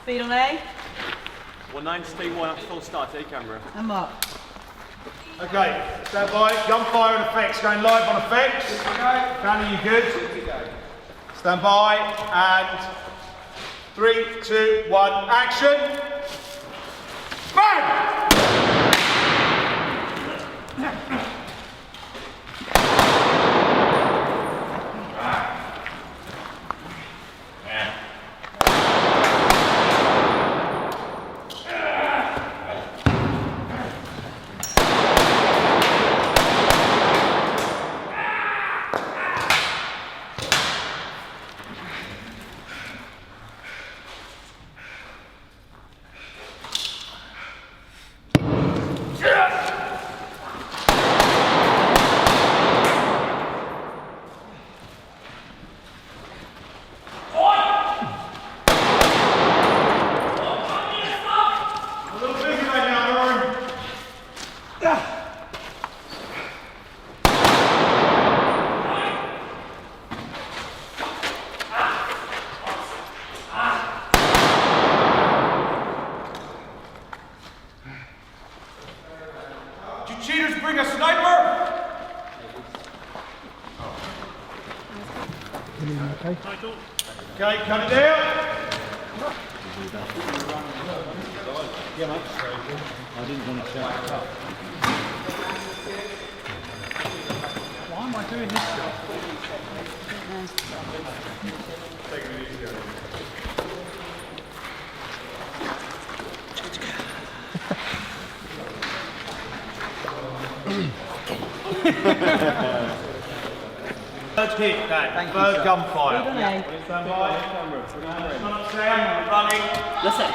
Speed on A. 19, speed 1, up to full start, A camera. I'm up. Okay, stand by, gunfire and effects, going live on effects. Fanny, you good? Stand by, and 3, 2, 1, action! Bang! Cheaters, bring a sniper! Okay, cut it down. Yeah, mate. I didn't want to shout it up. Why am I doing this stuff? Taking it easy. Third hit, Dad. Third gunfire. Stand by. Stand, running. Listen,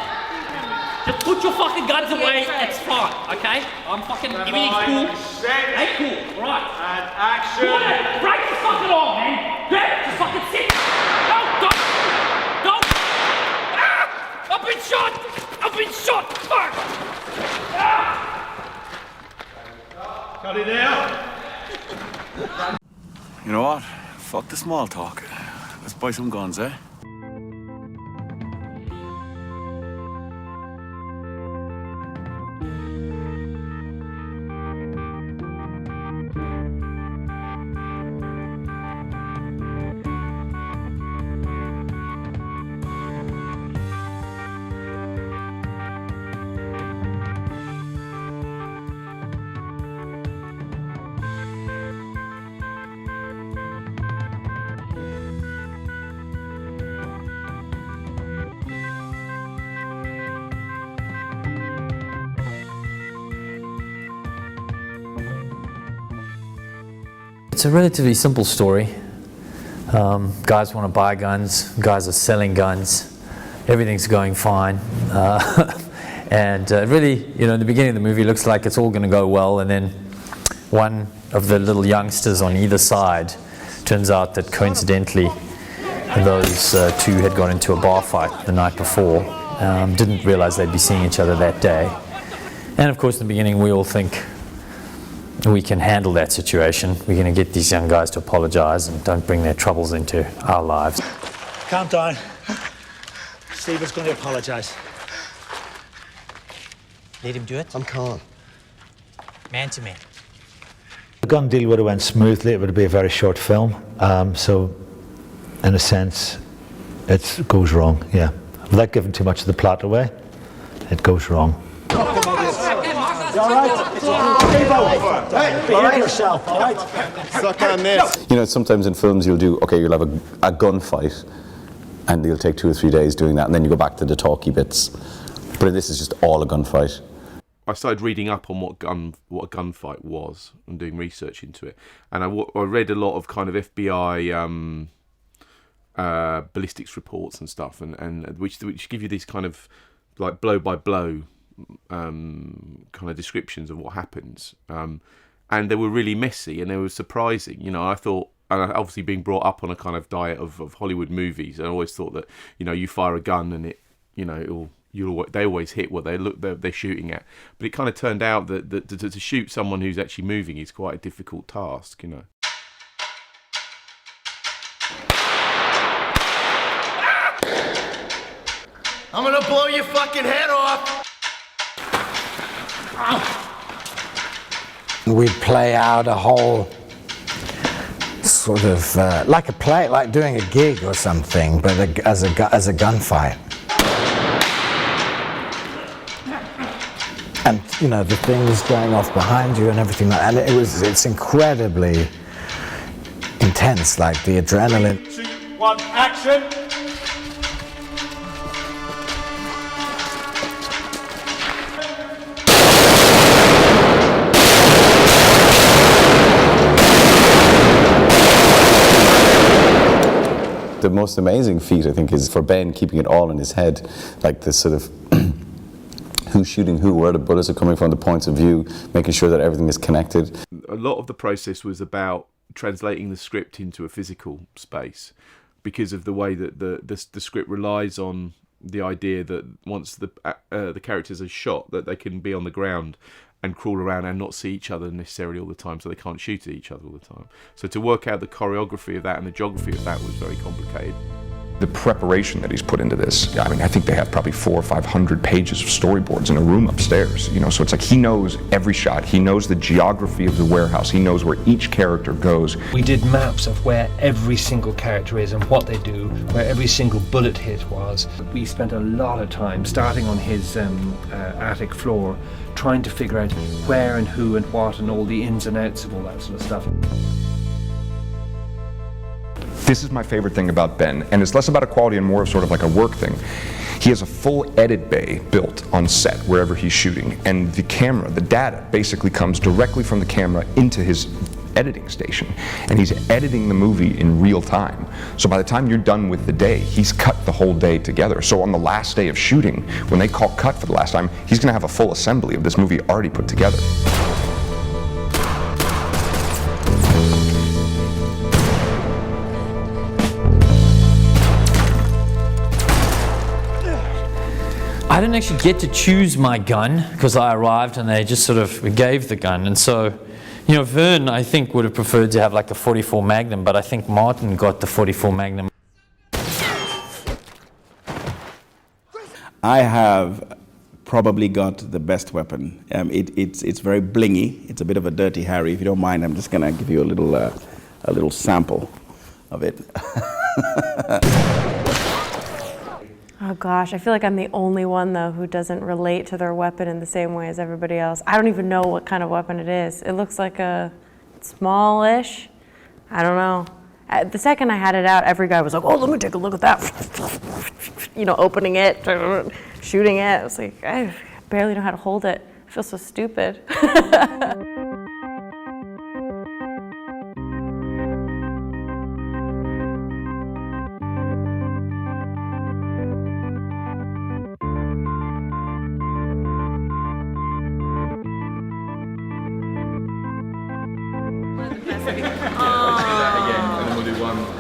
just put your fucking guns away, it's fine, okay? I'm fucking, everything's cool. Set. Hey, cool, right. And action. Break your fucking arm, man. Get just fucking sit. No, don't. Ah! I've been shot. Fuck. Ah! Cut it out. You know what? Fuck the small talk. Let's buy some guns, eh? It's a relatively simple story. Guys want to buy guns, guys are selling guns, everything's going fine. And really, you know, in the beginning of the movie, it looks like it's all going to go well, and then one of the little youngsters on either side turns out that coincidentally those two had got into a bar fight the night before, didn't realize they'd be seeing each other that day. And of course, in the beginning, we all think we can handle that situation. We're going to get these young guys to apologize and don't bring their troubles into our lives. Calm down. Stephen's going to apologise. Let him do it? I'm calm. Man to man. The gun deal would have went smoothly. It would be a very short film. So, in a sense, it goes wrong, yeah. Without giving too much of the plot away, it goes wrong. You all right? Hey, behave yourself, all right? Suck on this. You know, sometimes in films you'll have a gunfight and you'll take 2 or 3 days doing that and then you go back to the talky bits. But this is just all a gunfight. I started reading up on what a gunfight was and doing research into it. And I read a lot of kind of FBI ballistics reports and stuff, and which give you these kind of like blow by blow kind of descriptions of what happens, and they were really messy and they were surprising. You know, I thought, and obviously being brought up on a kind of diet of Hollywood movies, I always thought that, you know, you fire a gun and it, you know, they always hit what they're shooting at. But it kind of turned out that to shoot someone who's actually moving is quite a difficult task, you know. I'm gonna blow your fucking head off! We'd play out a whole sort of like a play, like doing a gig or something, but as a gunfight. And you know, the things going off behind you and everything like that. And it's incredibly intense, like the adrenaline. 2, 1, action! The most amazing feat, I think, is for Ben keeping it all in his head, like this sort of who's shooting who, where the bullets are coming from, the points of view, making sure that everything is connected. A lot of the process was about translating the script into a physical space, because of the way that the script relies on the idea that once the characters are shot, that they can be on the ground and crawl around and not see each other necessarily all the time, so they can't shoot at each other all the time. So to work out the choreography of that and the geography of that was very complicated. The preparation that he's put into this, I mean, I think they have probably 400 or 500 pages of storyboards in a room upstairs, you know, so it's like he knows every shot, he knows the geography of the warehouse, he knows where each character goes. We did maps of where every single character is and what they do, where every single bullet hit was. We spent a lot of time starting on his attic floor, trying to figure out where and who and what and all the ins and outs of all that sort of stuff. This is my favorite thing about Ben, and it's less about a quality and more of sort of like a work thing. He has a full edit bay built on set wherever he's shooting, and the camera, the data, basically comes directly from the camera into his editing station, and he's editing the movie in real time. So by the time you're done with the day, he's cut the whole day together. So on the last day of shooting, when they call cut for the last time, he's going to have a full assembly of this movie already put together. I didn't actually get to choose my gun because I arrived and they just sort of gave the gun. And so, you know, Vern, I think, would have preferred to have like the 44 Magnum, but I think Martin got the 44 Magnum. I have probably got the best weapon. It's very blingy. It's a bit of a Dirty Harry. If you don't mind, I'm just gonna give you a little sample of it. Oh gosh, I feel like I'm the only one though who doesn't relate to their weapon in the same way as everybody else. I don't even know what kind of weapon it is. It looks like a smallish, I don't know. The second I had it out, every guy was like, oh, let me take a look at that. You know, opening it, shooting it. I was like, I barely know how to hold it. I feel so stupid.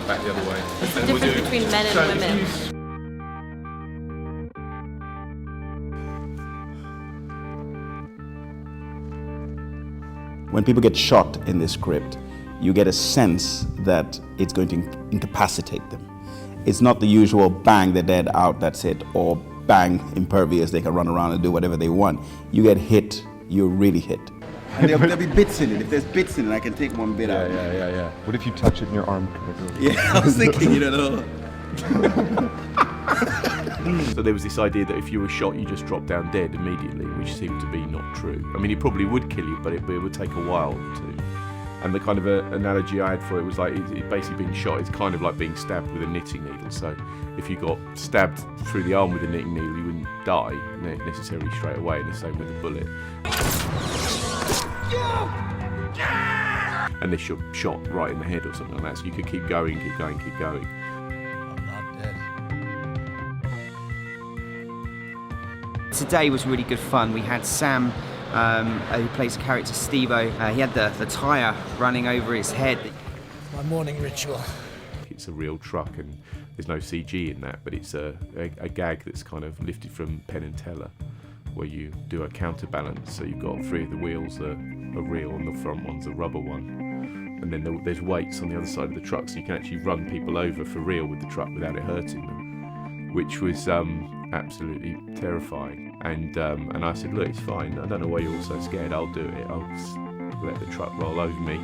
Back the other way. What's the difference between men and women? When people get shot in this script, you get a sense that it's going to incapacitate them. It's not the usual bang, they're dead, out, that's it, or bang, impervious, they can run around and do whatever they want. You get hit, you're really hit. And there'll be bits in it. If there's bits in it, I can take one bit out. Yeah. What if you touch it in your arm? Yeah, I was thinking, you know. So there was this idea that if you were shot, you just drop down dead immediately, which seemed to be not true. I mean, it probably would kill you, but it would take a while to. And the kind of analogy I had for it was like, it basically being shot is kind of like being stabbed with a knitting needle. So if you got stabbed through the arm with a knitting needle, you wouldn't die necessarily straight away, and the same with a bullet. Unless you're shot right in the head or something like that, so you could keep going. I'm not dead. Today was really good fun. We had Sam, who plays the character Steve-O. He had the tyre running over his head. My morning ritual. It's a real truck, and there's no CG in that, but it's a gag that's kind of lifted from Penn and Teller, where you do a counterbalance. So you've got three of the wheels are real, and the front one's a rubber one. And then there's weights on the other side of the truck, so you can actually run people over for real with the truck without it hurting them, which was a absolutely terrifying. And I said, look, it's fine. I don't know why you're all so scared. I'll do it. I'll just let the truck roll over me.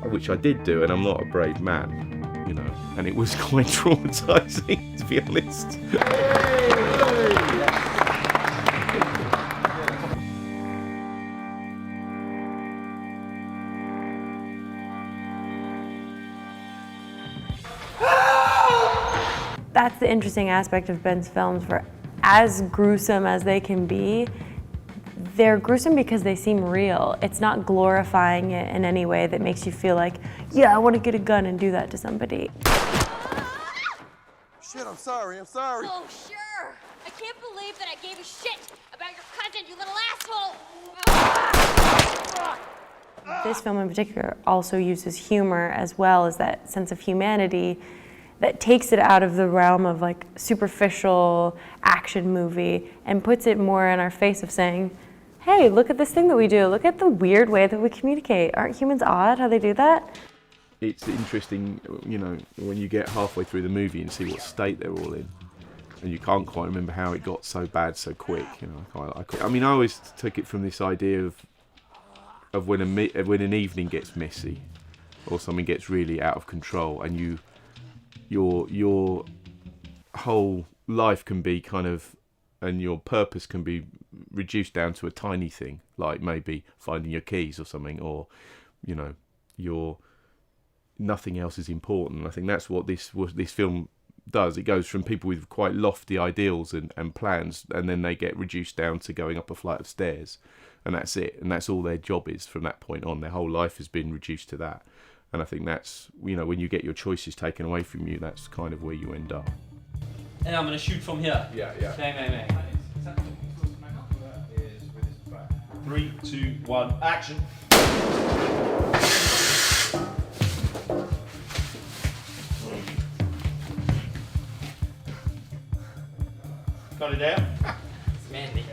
Which I did do, and I'm not a brave man, you know. And it was quite traumatizing, to be honest. That's the interesting aspect of Ben's films, for as gruesome as they can be, they're gruesome because they seem real. It's not glorifying it in any way that makes you feel like, yeah, I want to get a gun and do that to somebody. Shit, I'm sorry. Oh, sure. I can't believe that I gave a shit about your cousin, you little asshole. This film in particular also uses humor as well as that sense of humanity that takes it out of the realm of like superficial action movie and puts it more in our face of saying, hey, look at this thing that we do. Look at the weird way that we communicate. Aren't humans odd how they do that? It's interesting, you know, when you get halfway through the movie and see what state they're all in, and you can't quite remember how it got so bad so quick. You know, I mean, I always took it from this idea of when an evening gets messy, or something gets really out of control, and your whole life can be kind of, and your purpose can be reduced down to a tiny thing, like maybe finding your keys or something, or, you know, nothing else is important. I think that's what this film does. It goes from people with quite lofty ideals and plans, and then they get reduced down to going up a flight of stairs, and that's it, and that's all their job is from that point on. Their whole life has been reduced to that. And I think that's, you know, when you get your choices taken away from you, that's kind of where you end up. And I'm gonna shoot from here. Yeah. Bang. 3, 2, 1, action. Got it out? It's manly.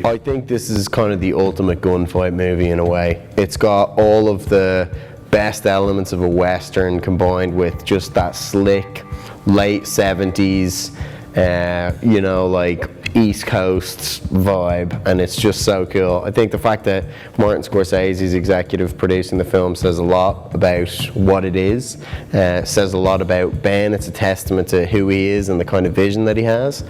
I think this is kind of the ultimate gunfight movie in a way. It's got all of the best elements of a Western combined with just that slick, late 70s, you know, like East Coast vibe, and it's just so cool. I think the fact that Martin Scorsese is executive producing the film says a lot about what it is, says a lot about Ben. It's a testament to who he is and the kind of vision that he has.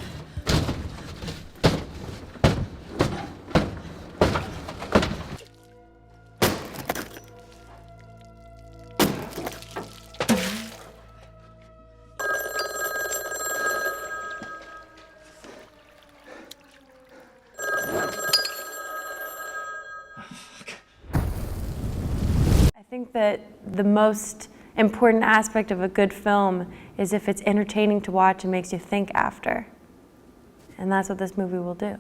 I think that the most important aspect of a good film is if it's entertaining to watch and makes you think after. And that's what this movie will do.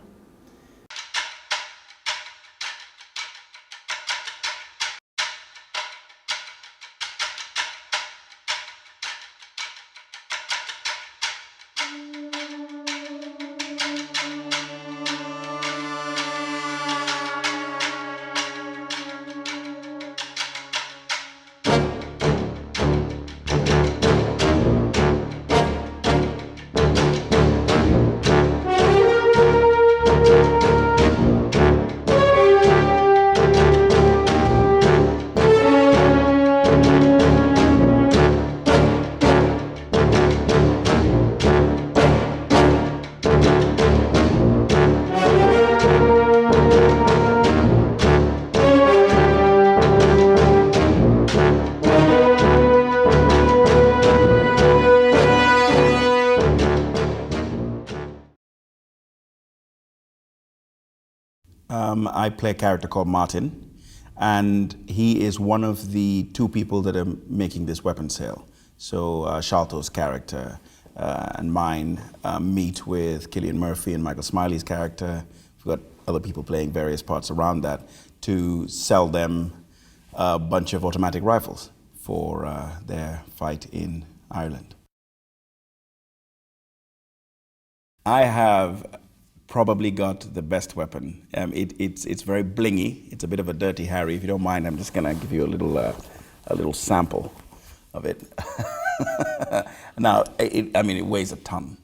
I play a character called Martin, and he is one of the two people that are making this weapon sale. So Shalto's character and mine meet with Cillian Murphy and Michael Smiley's character. We've got other people playing various parts around that to sell them a bunch of automatic rifles for their fight in Ireland. I have probably got the best weapon. It's very blingy. It's a bit of a Dirty Harry. If you don't mind, I'm just gonna give you a little sample of it. Now, it weighs a ton.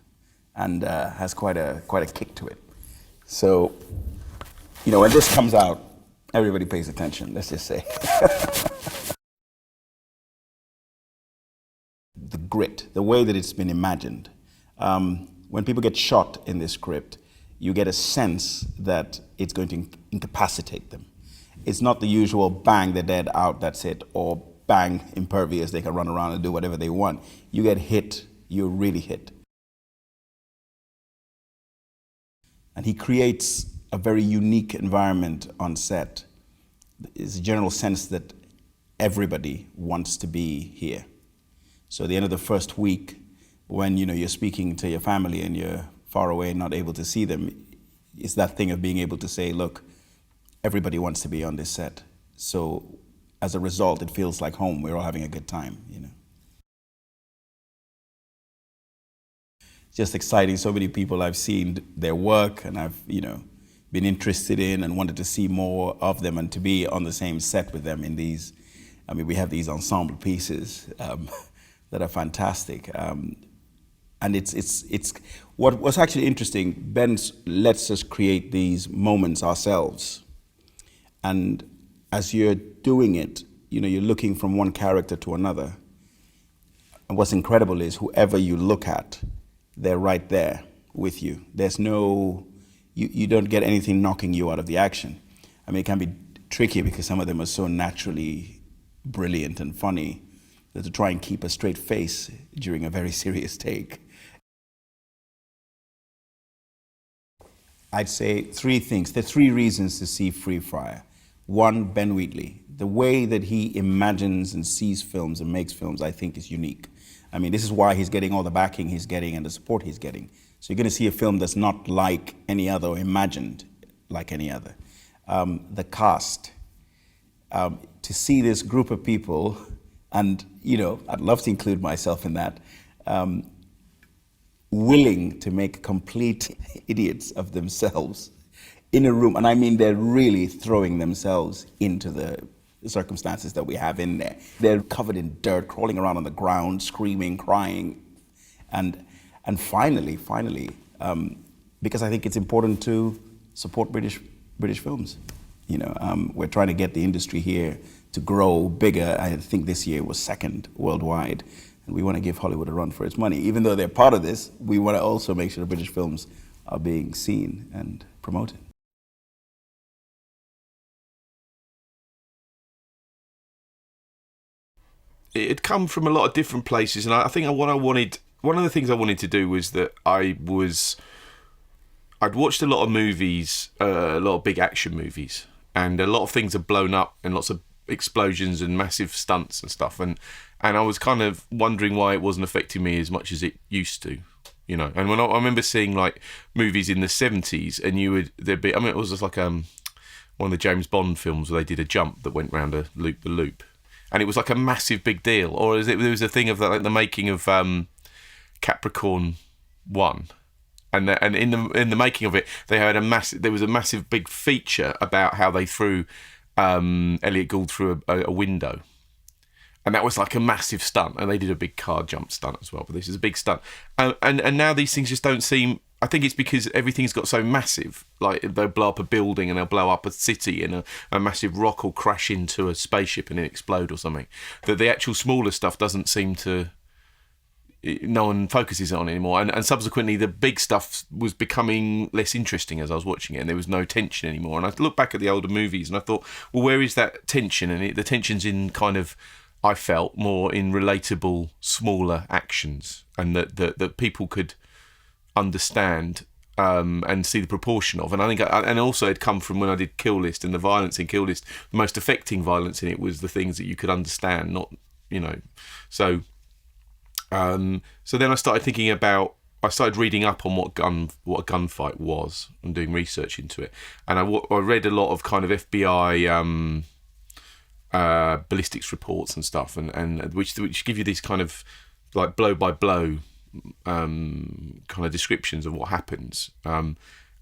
and has quite a kick to it. So, you know, when this comes out, everybody pays attention, let's just say. The grit, the way that it's been imagined. When people get shot in this script, you get a sense that it's going to incapacitate them. It's not the usual bang, they're dead, out, that's it, or bang, impervious, they can run around and do whatever they want. You get hit, you're really hit. And he creates a very unique environment on set. There's a general sense that everybody wants to be here. So at the end of the first week, when you're speaking to your family and you're far away and not able to see them, it's that thing of being able to say, look, everybody wants to be on this set. So as a result, it feels like home. We're all having a good time, It's just exciting. So many people I've seen their work and I've, been interested in and wanted to see more of them and to be on the same set with them in these. I mean, we have these ensemble pieces that are fantastic. And it's what's actually interesting, Ben lets us create these moments ourselves. And as you're doing it, you're looking from one character to another. And what's incredible is whoever you look at, they're right there with you. There's no, you don't get anything knocking you out of the action. I mean, it can be tricky because some of them are so naturally brilliant and funny that to try and keep a straight face during a very serious take. I'd say three things. There are three reasons to see Free Fire. One, Ben Wheatley. The way that he imagines and sees films and makes films, I think, is unique. I mean, this is why he's getting all the backing he's getting and the support he's getting. So you're going to see a film that's not like any other or imagined like any other. The cast. To see this group of people, and, I'd love to include myself in that, willing to make complete idiots of themselves in a room. And I mean, they're really throwing themselves into the circumstances that we have in there. They're covered in dirt, crawling around on the ground, screaming, crying. And finally, because I think it's important to support British films. We're trying to get the industry here to grow bigger. I think this year was second worldwide. And we want to give Hollywood a run for its money. Even though they're part of this, we want to also make sure the British films are being seen and promoted. It had come from a lot of different places, and I think one of the things I wanted to do was that I'd watched a lot of movies, a lot of big action movies, and a lot of things are blown up and lots of explosions and massive stunts and stuff, and I was kind of wondering why it wasn't affecting me as much as it used to, And when I remember seeing like movies in the 70s, and there'd be, it was just like one of the James Bond films where they did a jump that went round a loop. And it was like a massive big deal. Or there was a thing of like the making of Capricorn 1. And in the making of it, they had there was a massive big feature about how they threw Elliot Gould through a window. And that was like a massive stunt. And they did a big car jump stunt as well. But this is a big stunt. And now these things just don't seem... I think it's because everything's got so massive. Like, they'll blow up a building and they'll blow up a city, and a massive rock will crash into a spaceship and it explode or something. That the actual smaller stuff doesn't seem to... No one focuses on it anymore. And subsequently, the big stuff was becoming less interesting as I was watching it, and there was no tension anymore. And I looked back at the older movies and I thought, well, where is that tension? And the tension's in kind of... I felt more in relatable, smaller actions, and that people could understand and see the proportion of. And I think, and also it come from when I did Kill List, and the violence in Kill List, the most affecting violence in it was the things that you could understand, not, So then I started thinking about, I started reading up on what a gunfight was and doing research into it. And I read a lot of kind of FBI ballistics reports and stuff, and which give you these kind of like blow by blow kind of descriptions of what happens, and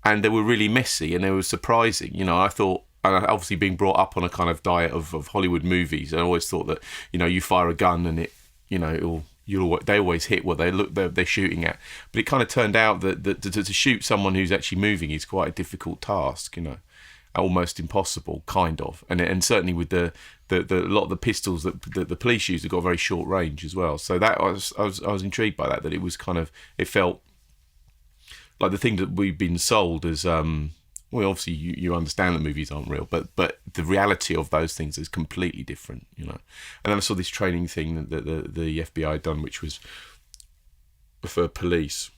they were really messy and they were surprising. I thought, and obviously being brought up on a kind of diet of Hollywood movies, I always thought that you fire a gun and it it'll they always hit what they're shooting at. But it kind of turned out that to shoot someone who's actually moving is quite a difficult task, almost impossible, kind of. And certainly with the lot of the pistols that the police use have got very short range as well. So that I was intrigued by that it was kind of, it felt like the thing that we've been sold as well, obviously you understand that movies aren't real, but the reality of those things is completely different, And then I saw this training thing that the FBI had done, which was for police,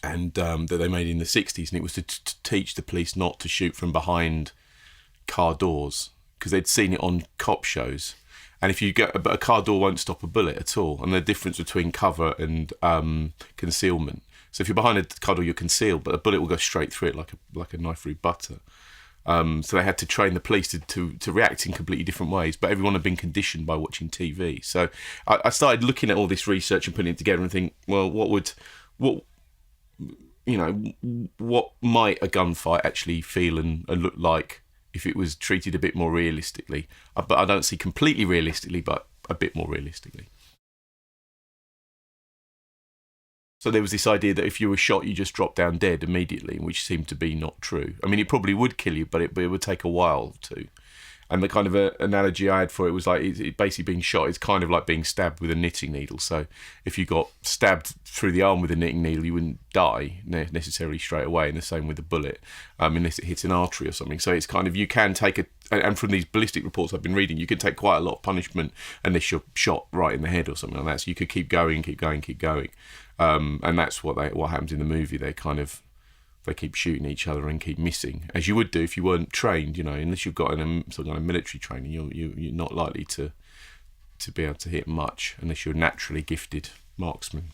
and that they made in the 60s, and it was to teach the police not to shoot from behind car doors, because they'd seen it on cop shows. And if you but a car door won't stop a bullet at all, and the difference between cover and concealment. So if you're behind a car door, you're concealed, but a bullet will go straight through it like a knife through butter. So they had to train the police to react in completely different ways, but everyone had been conditioned by watching TV. So I started looking at all this research and putting it together and think, well, what might a gunfight actually feel and look like if it was treated a bit more realistically? But I don't see completely realistically, but a bit more realistically. So there was this idea that if you were shot, you just dropped down dead immediately, which seemed to be not true. I mean, it probably would kill you, but it would take a while to. And the kind of analogy I had for it was like it basically being shot is kind of like being stabbed with a knitting needle. So if you got stabbed through the arm with a knitting needle, you wouldn't die necessarily straight away, and the same with a bullet, unless it hits an artery or something. So it's kind of, you can take and from these ballistic reports I've been reading, you can take quite a lot of punishment unless you're shot right in the head or something like that. So you could keep going. And that's what happens in the movie. They keep shooting each other and keep missing, as you would do if you weren't trained. Unless you've got some kind of military training, you're not likely to be able to hit much unless you're a naturally gifted marksman.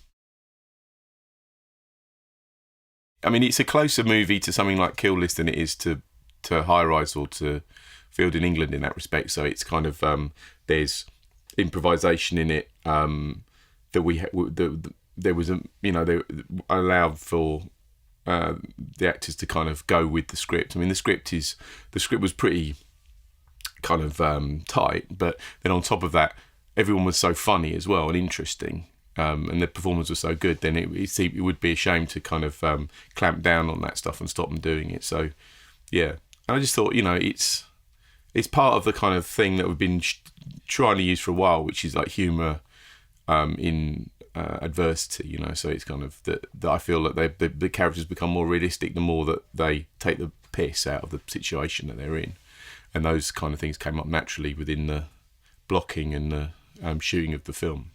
I mean, it's a closer movie to something like Kill List than it is to High Rise or to Field in England in that respect. So it's kind of there's improvisation in it that there was they allowed for the actors to kind of go with the script. I mean, the script was pretty kind of tight, but then on top of that, everyone was so funny as well and interesting, and the performers were so good. Then it would be a shame to kind of clamp down on that stuff and stop them doing it. So yeah, and I just thought, it's part of the kind of thing that we've been trying to use for a while, which is like humour in adversity, so it's kind of that I feel that the characters become more realistic the more that they take the piss out of the situation that they're in, and those kind of things came up naturally within the blocking and the shooting of the film.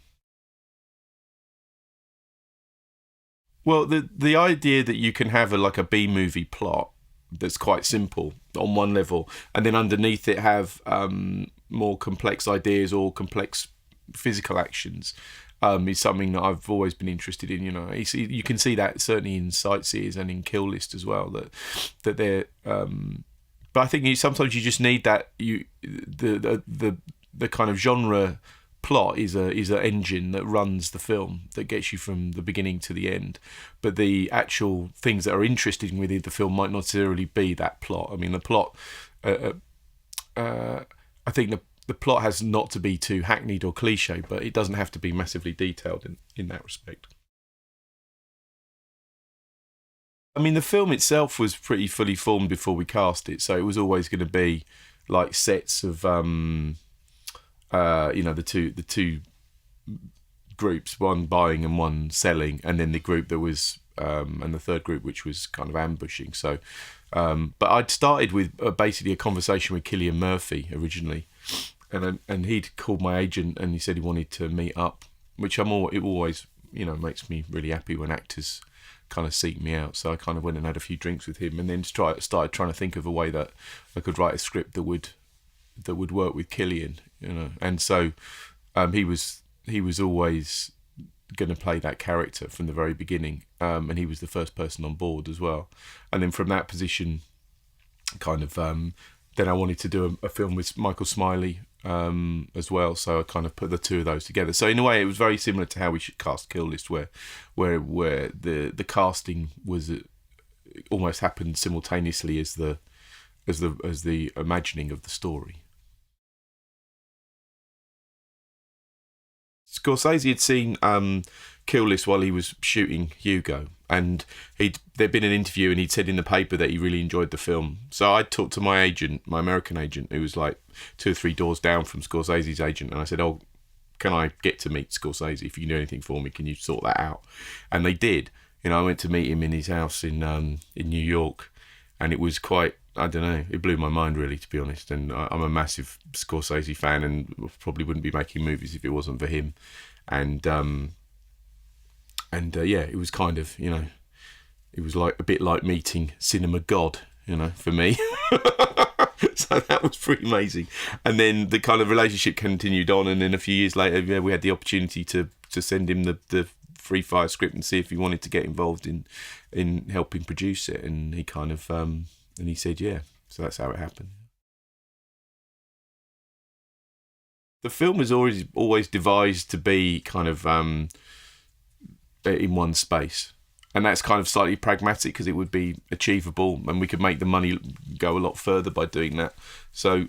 Well, the idea that you can have a B-movie plot that's quite simple on one level, and then underneath it have more complex ideas or complex physical actions, is something that I've always been interested in. You can see that certainly in Sightseers and in Kill List as well. That they're, but I think sometimes you just need that. The kind of genre plot is an engine that runs the film, that gets you from the beginning to the end. But the actual things that are interesting within the film might not necessarily be that plot. I mean, the plot. I think the plot has not to be too hackneyed or cliche, but it doesn't have to be massively detailed in that respect. I mean, the film itself was pretty fully formed before we cast it, so it was always going to be like sets of, the two groups, one buying and one selling, and then the group that was, and the third group which was kind of ambushing. So, but I'd started with basically a conversation with Cillian Murphy originally. And he'd called my agent and he said he wanted to meet up, which it always makes me really happy when actors kind of seek me out. So I kind of went and had a few drinks with him, and then started trying to think of a way that I could write a script that would work with Cillian, And so he was always going to play that character from the very beginning, and he was the first person on board as well. And then from that position, kind of. Then I wanted to do a film with Michael Smiley as well, so I kind of put the two of those together. So in a way, it was very similar to how we should cast Kill List, where the casting was almost happened simultaneously as the imagining of the story. Scorsese had seen Kill List while he was shooting Hugo, and there'd been an interview, and he'd said in the paper that he really enjoyed the film. So I talked to my agent, my American agent, who was like 2 or 3 doors down from Scorsese's agent, and I said, "Oh, can I get to meet Scorsese? If you can do anything for me, can you sort that out?" And they did. You know, I went to meet him in his house in New York, and it was quite, I don't know, it blew my mind really, to be honest. And I'm a massive Scorsese fan, and probably wouldn't be making movies if it wasn't for him. And yeah, it was kind of, you know, it was like a bit like meeting cinema god, you know, for me. So that was pretty amazing. And then the kind of relationship continued on, and then a few years later, yeah, we had the opportunity to send him the free fire script and see if he wanted to get involved in helping produce it, and he kind of and he said yeah. So that's how it happened. The film was always devised to be kind of in one space, and that's kind of slightly pragmatic because it would be achievable, and we could make the money go a lot further by doing that. So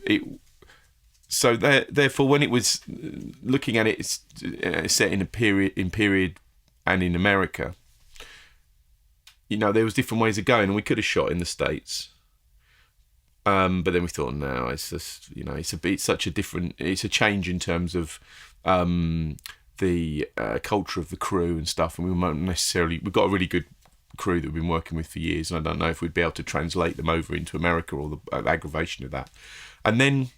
therefore, when it was looking at it, it's set in a period and in America, you know, there was different ways of going, and we could have shot in the States. But then we thought, no, it's just, you know, it's a change in terms of the culture of the crew and stuff, and we've got a really good crew that we've been working with for years, and I don't know if we'd be able to translate them over into America, or the aggravation of that. And then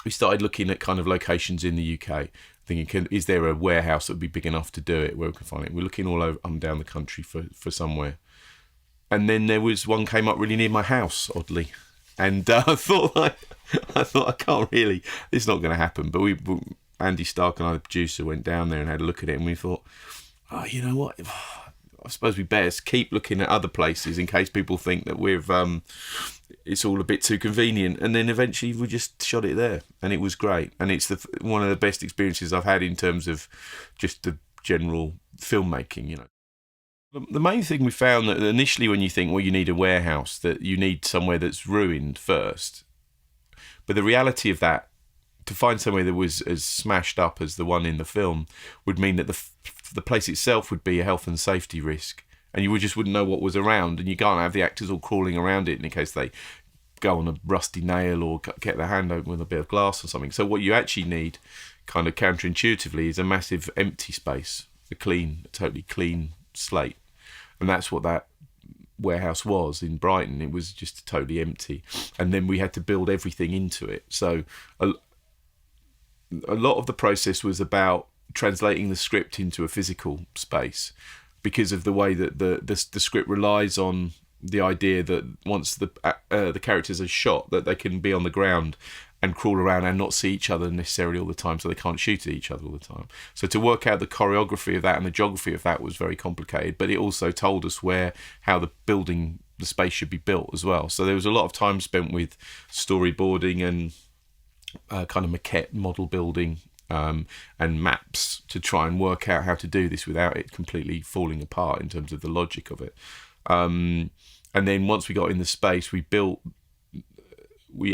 we started looking at kind of locations in the UK, thinking, is there a warehouse that would be big enough to do it, where we can find it? We're looking all over down the country for somewhere, and then there was one came up really near my house, oddly. And I thought I can't really, it's not going to happen. But Andy Stark and I, the producer, went down there and had a look at it, and we thought, oh, you know what? I suppose we better keep looking at other places in case people think that it's all a bit too convenient. And then eventually we just shot it there, and it was great. And it's one of the best experiences I've had in terms of just the general filmmaking, you know. The main thing we found that initially when you think, well, you need a warehouse, that you need somewhere that's ruined first. But the reality of that, to find somewhere that was as smashed up as the one in the film, would mean that the place itself would be a health and safety risk. And you just wouldn't know what was around, and you can't have the actors all crawling around it in case they go on a rusty nail or get their hand open with a bit of glass or something. So what you actually need, kind of counterintuitively, is a massive empty space, a totally clean slate. And that's what that warehouse was in Brighton. It was just totally empty, and then we had to build everything into it. So a lot of the process was about translating the script into a physical space, because of the way that the script relies on the idea that once the characters are shot, that they can be on the ground and crawl around and not see each other necessarily all the time, so they can't shoot at each other all the time. So to work out the choreography of that and the geography of that was very complicated, but it also told us how the space should be built as well. So there was a lot of time spent with storyboarding and kind of maquette model building and maps to try and work out how to do this without it completely falling apart in terms of the logic of it. And then once we got in the space, we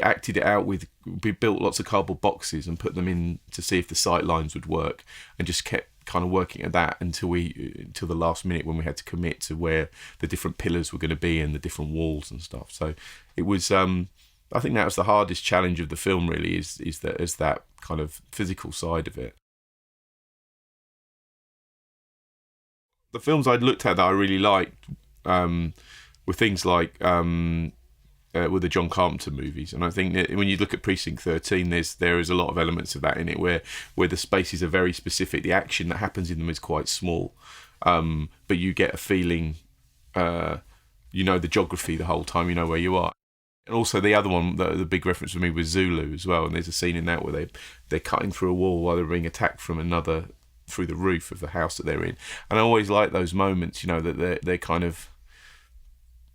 acted it out we built lots of cardboard boxes and put them in to see if the sight lines would work, and just kept kind of working at that until the last minute when we had to commit to where the different pillars were going to be and the different walls and stuff. So it was, I think that was the hardest challenge of the film really, is that kind of physical side of it. The films I'd looked at that I really liked were things like with the John Carpenter movies, and I think that when you look at Precinct 13, there is a lot of elements of that in it, where the spaces are very specific. The action that happens in them is quite small, but you get a feeling, you know, the geography the whole time, you know where you are. And also the other one, the big reference for me was Zulu as well, and there's a scene in that where they're cutting through a wall while they're being attacked from through the roof of the house that they're in. And I always like those moments, you know, that they're kind of,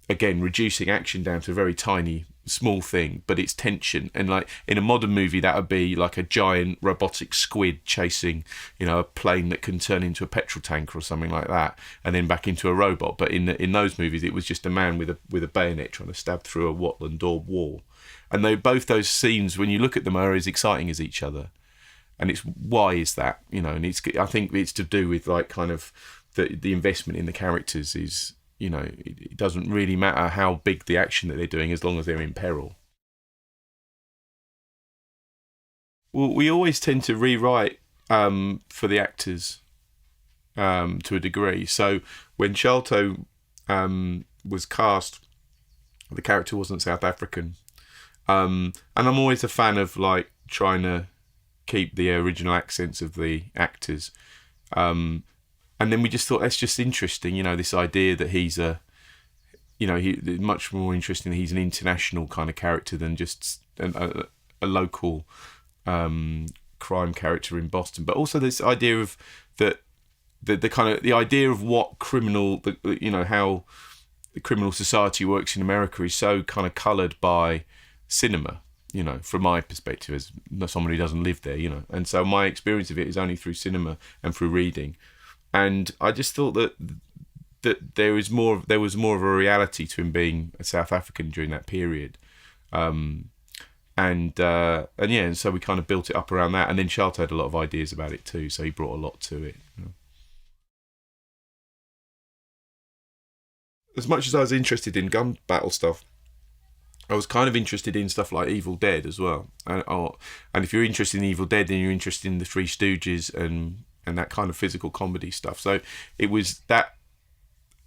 again, reducing action down to a very tiny, small thing, but it's tension. And like in a modern movie, that would be like a giant robotic squid chasing, you know, a plane that can turn into a petrol tanker or something like that, and then back into a robot. But in those movies, it was just a man with a bayonet trying to stab through a wattle and door wall. And both those scenes, when you look at them, are as exciting as each other. and it's why is that, you know, and I think it's to do with like kind of the investment in the characters is, you know, it doesn't really matter how big the action that they're doing as long as they're in peril. Well, we always tend to rewrite for the actors to a degree. So when Sharlto was cast, the character wasn't South African, and I'm always a fan of like trying to keep the original accents of the actors. And then we just thought that's just interesting, you know, this idea that he's much more interesting. He's an international kind of character than just a local crime character in Boston. But also this idea of the idea of what criminal, you know, how the criminal society works in America is so kind of coloured by cinema, you know, from my perspective as someone who doesn't live there, you know. And so my experience of it is only through cinema and through reading. And I just thought that there was more of a reality to him being a South African during that period, and so we kind of built it up around that. And then Sharlto had a lot of ideas about it too, so he brought a lot to it. You know. As much as I was interested in gun battle stuff, I was kind of interested in stuff like Evil Dead as well. And if you're interested in Evil Dead, then you're interested in the Three Stooges and that kind of physical comedy stuff. So it was that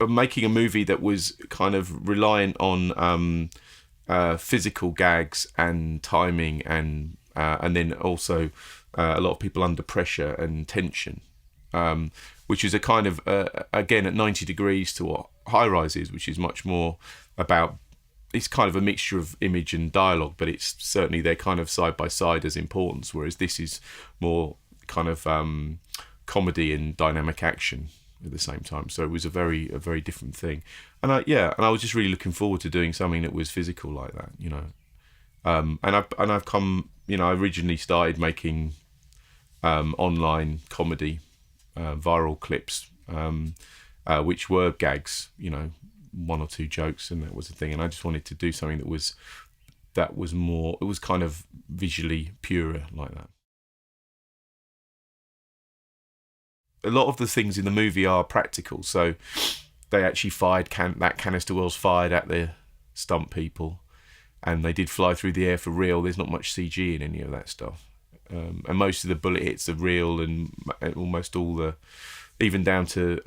making a movie that was kind of reliant on physical gags and timing and then also a lot of people under pressure and tension, which is a kind of again at 90 degrees to what High Rise is, which is much more about. It's kind of a mixture of image and dialogue, but it's certainly they're kind of side by side as importance, whereas this is more kind of comedy and dynamic action at the same time. So it was a very different thing. And I was just really looking forward to doing something that was physical like that, you know. And I've come, you know, I originally started making online comedy, viral clips, which were gags, you know, one or two jokes, and that was the thing. And I just wanted to do something that was more, it was kind of visually purer like that. A lot of the things in the movie are practical, so they actually fired that canister was fired at the stunt people, and they did fly through the air for real. There's not much CG in any of that stuff, and most of the bullet hits are real, and almost all the, even down to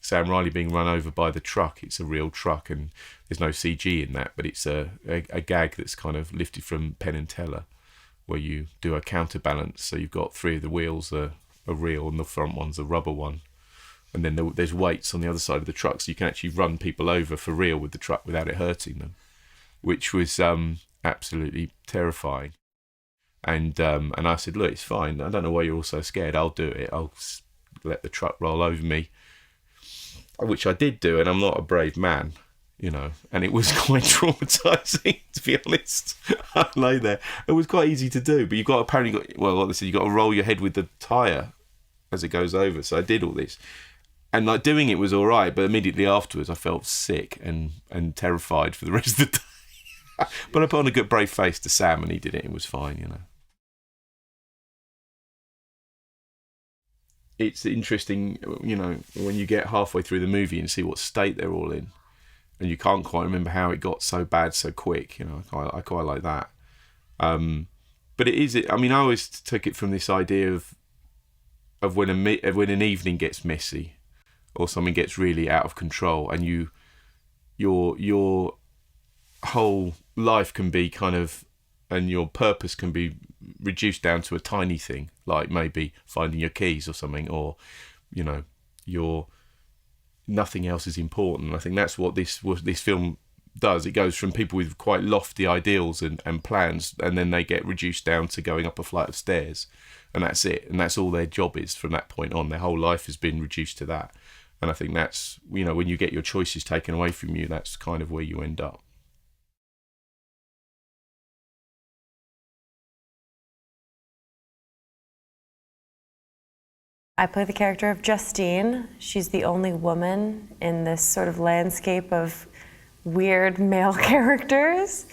Sam Riley being run over by the truck, it's a real truck, and there's no CG in that, but it's a gag that's kind of lifted from Penn and Teller, where you do a counterbalance, so you've got three of the wheels are real and the front one's a rubber one, and then there's weights on the other side of the truck, so you can actually run people over for real with the truck without it hurting them, which was absolutely terrifying. And I said, look, it's fine, I don't know why you're all so scared, I'll do it, I'll let the truck roll over me, which I did do, and I'm not a brave man, you know, and it was quite traumatizing, to be honest. I lay there. It was quite easy to do, but you've got like I said, you've got to roll your head with the tyre as it goes over. So I did all this, and like doing it was all right, but immediately afterwards I felt sick and terrified for the rest of the day. But I put on a good brave face to Sam, and he did it. It was fine, you know. It's interesting, you know, when you get halfway through the movie and see what state they're all in, and you can't quite remember how it got so bad so quick. You know, I quite like that. But it is. I mean, I always took it from this idea of when an evening gets messy, or something gets really out of control, and your whole life can be kind of, and your purpose can be reduced down to a tiny thing, like maybe finding your keys or something, or, you know, nothing else is important. I think that's what this film does. It goes from people with quite lofty ideals and plans, and then they get reduced down to going up a flight of stairs, and that's it. And that's all their job is from that point on. Their whole life has been reduced to that. And I think that's, you know, when you get your choices taken away from you, that's kind of where you end up. I play the character of Justine. She's the only woman in this sort of landscape of weird male characters.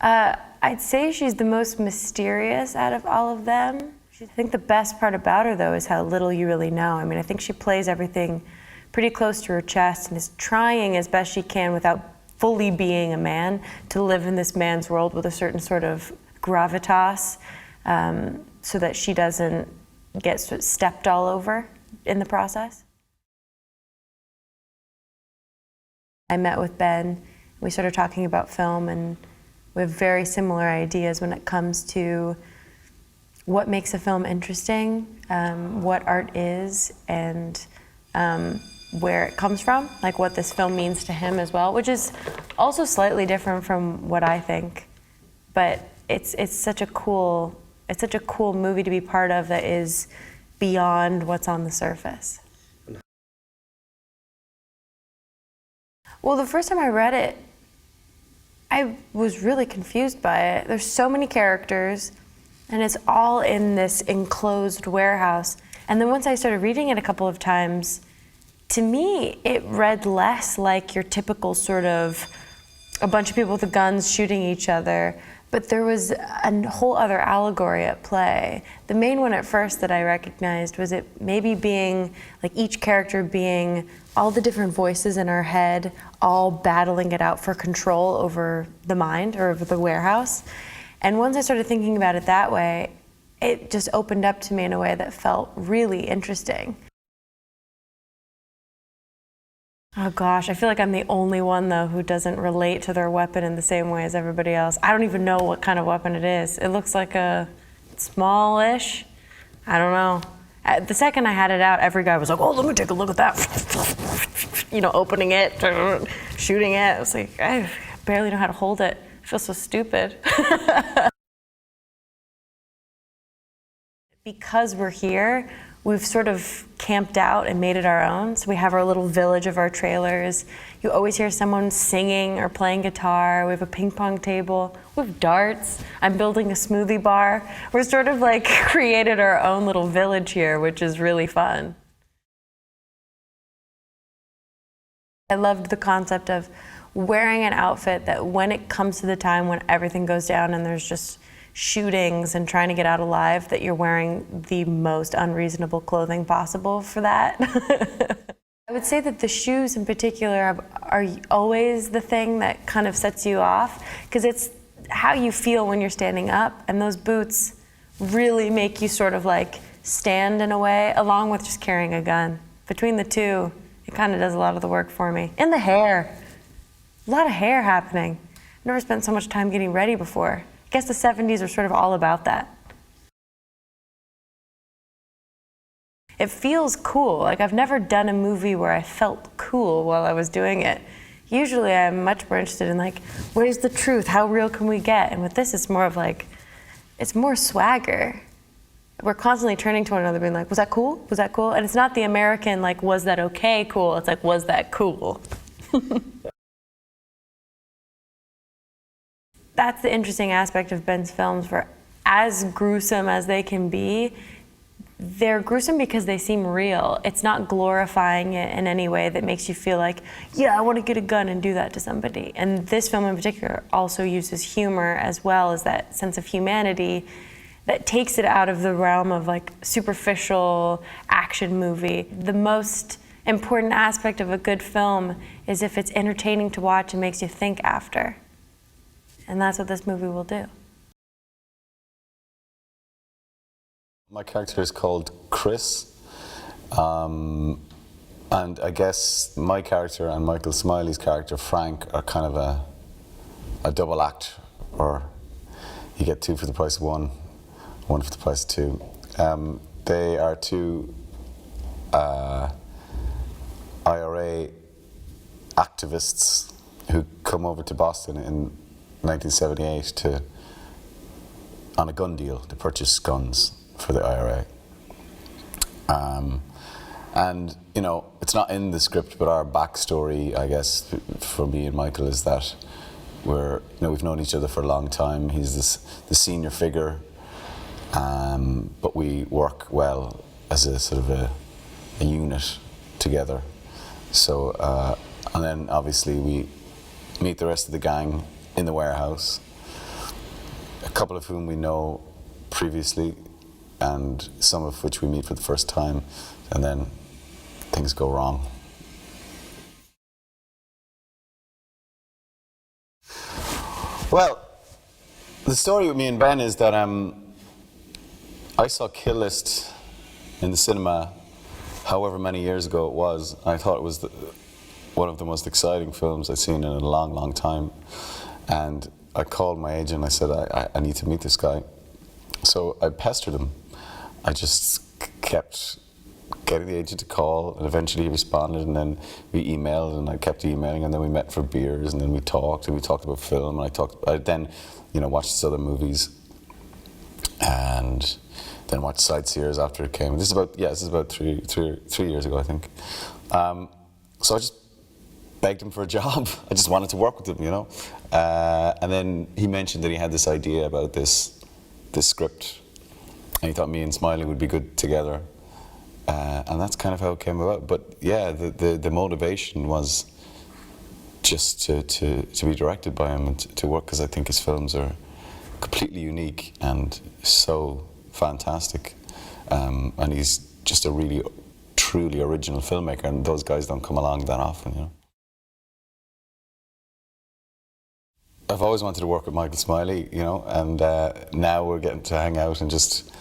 I'd say she's the most mysterious out of all of them. I think the best part about her, though, is how little you really know. I mean, I think she plays everything pretty close to her chest and is trying as best she can without fully being a man to live in this man's world with a certain sort of gravitas, so that she doesn't get sort of stepped all over in the process. I met with Ben. We started talking about film, and we have very similar ideas when it comes to what makes a film interesting, what art is, and where it comes from, like what this film means to him as well, which is also slightly different from what I think. But it's such a cool movie to be part of that is beyond what's on the surface. Well, the first time I read it, I was really confused by it. There's so many characters, and it's all in this enclosed warehouse. And then once I started reading it a couple of times, to me, it read less like your typical sort of a bunch of people with guns shooting each other, but there was a whole other allegory at play. The main one at first that I recognized was it maybe being, like each character being all the different voices in our head, all battling it out for control over the mind or over the warehouse. And once I started thinking about it that way, it just opened up to me in a way that felt really interesting. Oh gosh, I feel like I'm the only one, though, who doesn't relate to their weapon in the same way as everybody else. I don't even know what kind of weapon it is. It looks like a smallish, I don't know. The second I had it out, every guy was like, oh, let me take a look at that. You know, opening it, shooting it. I was like, I barely know how to hold it. I feel so stupid. Because we're here, we've sort of camped out and made it our own. So we have our little village of our trailers. You always hear someone singing or playing guitar. We have a ping pong table. We have darts. I'm building a smoothie bar. We're sort of like created our own little village here, which is really fun. I loved the concept of wearing an outfit that when it comes to the time when everything goes down and there's just shootings and trying to get out alive, that you're wearing the most unreasonable clothing possible for that. I would say that the shoes in particular are always the thing that kind of sets you off, because it's how you feel when you're standing up, and those boots really make you sort of like stand in a way, along with just carrying a gun. Between the two, it kind of does a lot of the work for me. And the hair. A lot of hair happening. I've never spent so much time getting ready before. I guess the 70s are sort of all about that. It feels cool. Like, I've never done a movie where I felt cool while I was doing it. Usually I'm much more interested in like, where's the truth? How real can we get? And with this, it's more of like, it's more swagger. We're constantly turning to one another being like, was that cool? Was that cool? And it's not the American like, was that okay cool? It's like, was that cool? That's the interesting aspect of Ben's films, for as gruesome as they can be, they're gruesome because they seem real. It's not glorifying it in any way that makes you feel like, yeah, I want to get a gun and do that to somebody. And this film in particular also uses humor as well as that sense of humanity that takes it out of the realm of like superficial action movie. The most important aspect of a good film is if it's entertaining to watch and makes you think after. And that's what this movie will do. My character is called Chris, and I guess my character and Michael Smiley's character, Frank, are kind of a double act, or you get two for the price of one, one for the price of two. They are two IRA activists who come over to Boston in 1978 on a gun deal to purchase guns for the IRA. And you know, it's not in the script, but our backstory, I guess, for me and Michael is that we've known each other for a long time. He's the senior figure, but we work well as a sort of a unit together. So, and then obviously we meet the rest of the gang in the warehouse, a couple of whom we know previously, and some of which we meet for the first time, and then things go wrong. Well, the story with me and Ben is that I saw Kill List in the cinema however many years ago it was. I thought it was one of the most exciting films I'd seen in a long, long time. And I called my agent and I said, I need to meet this guy. So I pestered him. I just kept getting the agent to call, and eventually he responded, and then we emailed, and I kept emailing, and then we met for beers, and then we talked about film, and I then, you know, watched his other movies, and then watched Sightseers after it came. This is about three years ago, I think. So I just begged him for a job. I just wanted to work with him, you know. And then he mentioned that he had this idea about this script, and he thought me and Smiley would be good together. And that's kind of how it came about. But yeah, the motivation was just to be directed by him and to work, because I think his films are completely unique and so fantastic. And he's just a really, truly original filmmaker, and those guys don't come along that often, you know. I've always wanted to work with Michael Smiley, you know, and now we're getting to hang out and just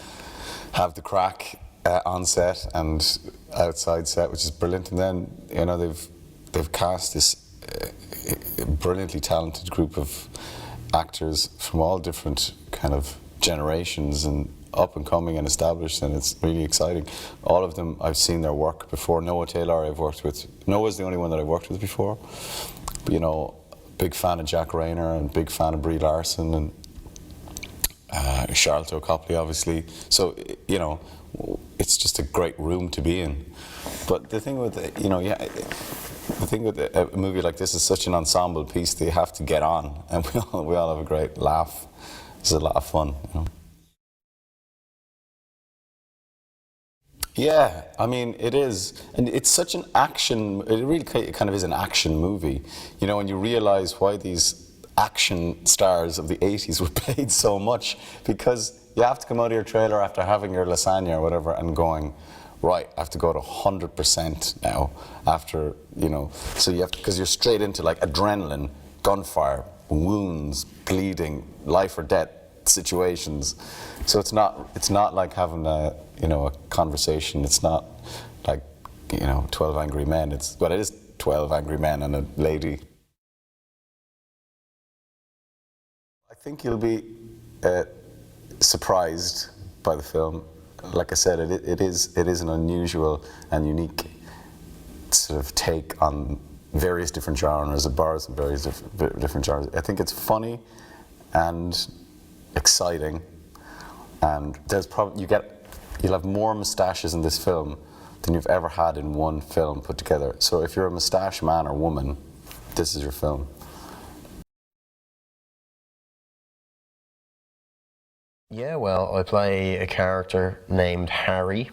have the crack on set and outside set, which is brilliant. And then, you know, they've cast this brilliantly talented group of actors from all different kind of generations and up and coming and established, and it's really exciting. All of them, I've seen their work before. Noah Taylor I've worked with. Noah's the only one that I've worked with before. But, you know, big fan of Jack Rayner and big fan of Brie Larson and Charlotte O'Copley, obviously. So, you know, it's just a great room to be in. But the thing with, the thing with a movie like this is such an ensemble piece that you have to get on, and we all have a great laugh. It's a lot of fun, you know. Yeah, I mean, it is, and it's such an action, it really kind of is an action movie, you know, and you realize why these action stars of the 80s were paid so much, because you have to come out of your trailer after having your lasagna or whatever and going, right, I have to go to 100% now after, you know, so you have to, because you're straight into like adrenaline, gunfire, wounds, bleeding, life or death situations. So it's not like having a, you know, a conversation. It's not like, you know, 12 Angry Men. It is 12 Angry Men and a lady. I think you'll be surprised by the film. Like I said, it is an unusual and unique sort of take on various different genres. It borrows from various different genres. I think it's funny and exciting, and there's probably you'll have more moustaches in this film than you've ever had in one film put together. So if you're a moustache man or woman, this is your film. Yeah, well, I play a character named Harry,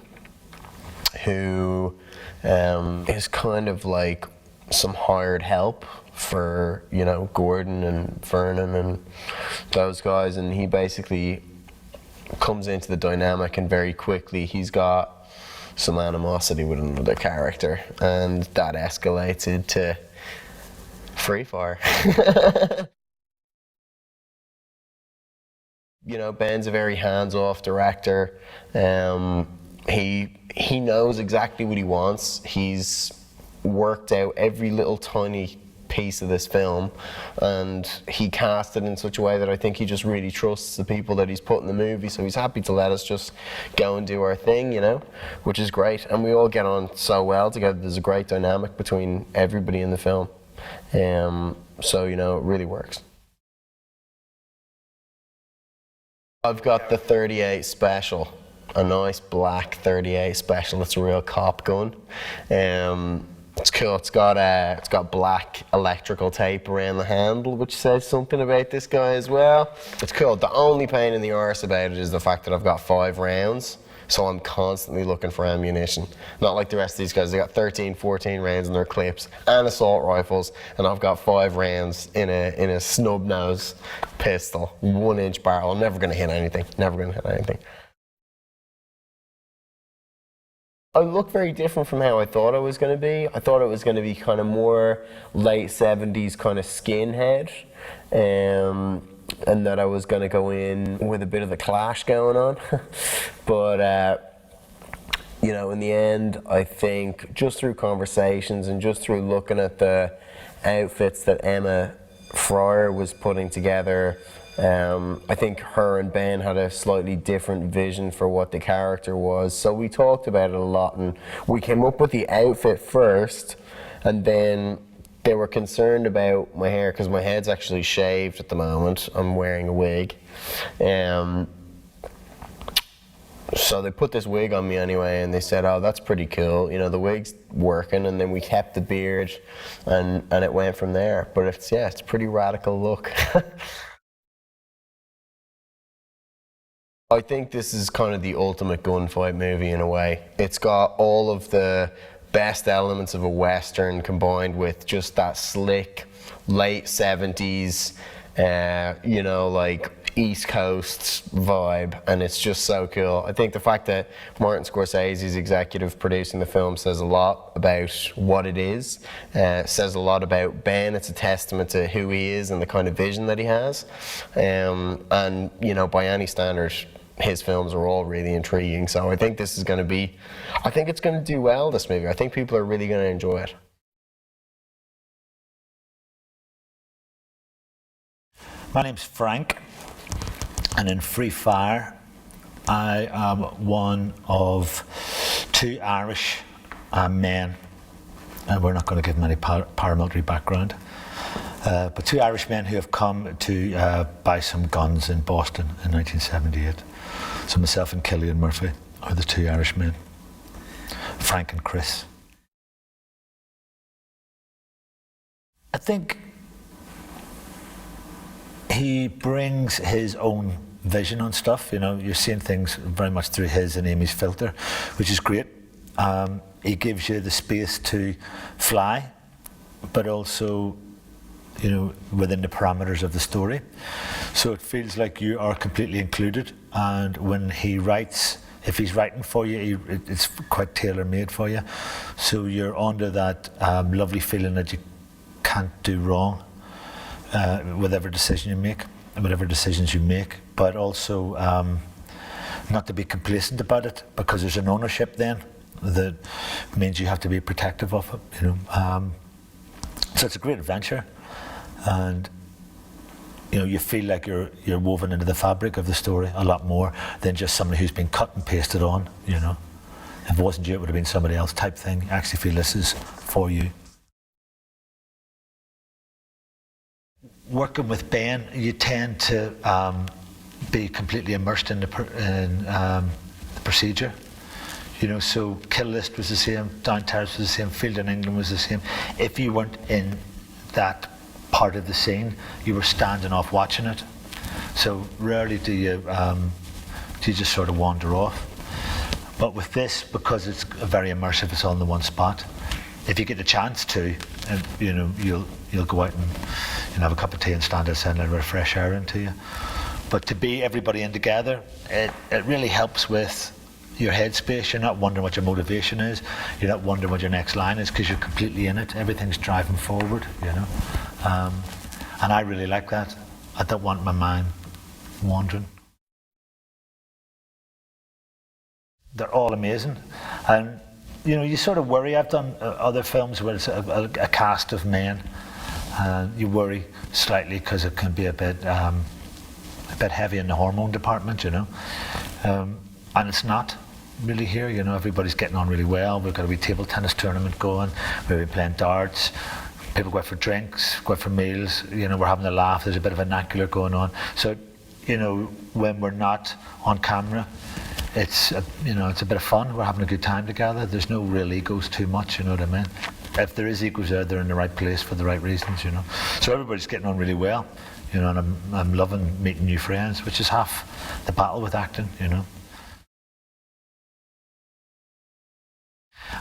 who is kind of like some hired help for, you know, Gordon and Vernon and those guys, and he basically comes into the dynamic, and very quickly he's got some animosity with another character, and that escalates into free fire. You know, Ben's a very hands-off director. He knows exactly what he wants. He's worked out every little tiny piece of this film, and he cast it in such a way that I think he just really trusts the people that he's put in the movie, so he's happy to let us just go and do our thing, you know, which is great. And we all get on so well together. There's a great dynamic between everybody in the film, so, you know, it really works. I've got the 38 Special, a nice black 38 Special. It's a real cop gun. It's cool. It's got black electrical tape around the handle, which says something about this guy as well. It's cool. The only pain in the arse about it is the fact that I've got 5 rounds, so I'm constantly looking for ammunition. Not like the rest of these guys. They got 13, 14 rounds in their clips and assault rifles, and I've got 5 rounds in a snub nose pistol, 1-inch barrel. I'm never going to hit anything. Never going to hit anything. I look very different from how I thought I was going to be. I thought it was going to be kind of more late 70s kind of skinhead, and that I was going to go in with a bit of the Clash going on. But, you know, in the end, I think just through conversations and just through looking at the outfits that Emma Fryer was putting together, I think her and Ben had a slightly different vision for what the character was. So we talked about it a lot, and we came up with the outfit first, and then they were concerned about my hair because my head's actually shaved at the moment. I'm wearing a wig. So they put this wig on me anyway, and they said, oh, that's pretty cool, you know, the wig's working. And then we kept the beard, and it went from there. But it's a pretty radical look. I think this is kind of the ultimate gunfight movie in a way. It's got all of the best elements of a Western combined with just that slick, late 70s, you know, like East Coast vibe, and it's just so cool. I think the fact that Martin Scorsese's executive producing the film says a lot about what it is, says a lot about Ben. It's a testament to who he is and the kind of vision that he has, and you know, by any standard, his films are all really intriguing. So I think this is going to be, I think it's going to do well, this movie. I think people are really going to enjoy it. My name's Frank, and in Free Fire, I am one of two Irish men, and we're not going to give them any paramilitary background, but two Irish men who have come to buy some guns in Boston in 1978. So myself and Cillian Murphy are the two Irish men, Frank and Chris. I think he brings his own vision on stuff. You know, you're seeing things very much through his and Amy's filter, which is great. He gives you the space to fly, but also, you know, within the parameters of the story. So it feels like you are completely included, and when he writes, if he's writing for you, it's quite tailor-made for you. So you're under that lovely feeling that you can't do wrong with every decision you make, whatever decisions you make, but also not to be complacent about it, because there's an ownership then that means you have to be protective of it, you know. So it's a great adventure, and you know, you feel like you're woven into the fabric of the story a lot more than just somebody who's been cut and pasted on, you know. If it wasn't you, it would have been somebody else type thing. You actually feel this is for you. Working with Ben, you tend to be completely immersed in the procedure. You know, so Kill List was the same, Down Terrace was the same, Field in England was the same. If you weren't in that part of the scene, you were standing off watching it. So rarely do you just sort of wander off. But with this, because it's very immersive, it's all in the one spot. If you get the chance to, you know, you'll go out and have a cup of tea and stand outside and let a bit of fresh air into you. But to be everybody in together, it really helps with your headspace. You're not wondering what your motivation is. You're not wondering what your next line is, because you're completely in it. Everything's driving forward, you know. And I really like that. I don't want my mind wandering. They're all amazing. And you know, you sort of worry. I've done other films where it's a cast of men, and you worry slightly because it can be a bit heavy in the hormone department, you know. And it's not really here, you know. Everybody's getting on really well. We've got a wee table tennis tournament going. We've been playing darts. People go out for drinks, go out for meals. You know, we're having a laugh. There's a bit of vernacular going on. So, you know, when we're not on camera, it's a bit of fun. We're having a good time together. There's no real egos too much, you know what I mean? If there is egos there, they're in the right place for the right reasons, you know. So everybody's getting on really well, you know, and I'm loving meeting new friends, which is half the battle with acting, you know.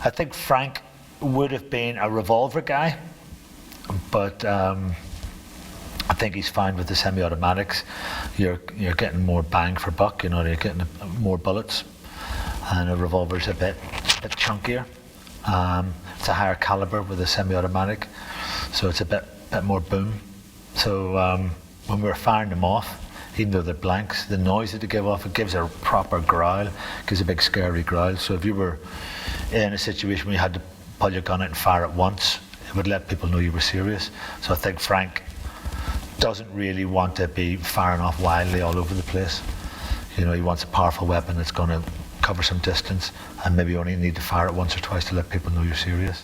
I think Frank would have been a revolver guy, but I think he's fine with the semi-automatics. You're getting more bang for buck, you know, you're getting more bullets, and a revolver's a bit bit chunkier. It's a higher caliber with a semi-automatic, so it's a bit more boom. So when we were firing them off, even though they're blanks, the noise that they give off, it gives a proper growl, gives a big scary growl. So if you were in a situation where you had to pull your gun out and fire at once, it would let people know you were serious. So I think Frank doesn't really want to be firing off wildly all over the place. You know, he wants a powerful weapon that's going to cover some distance, and maybe you only need to fire it once or twice to let people know you're serious.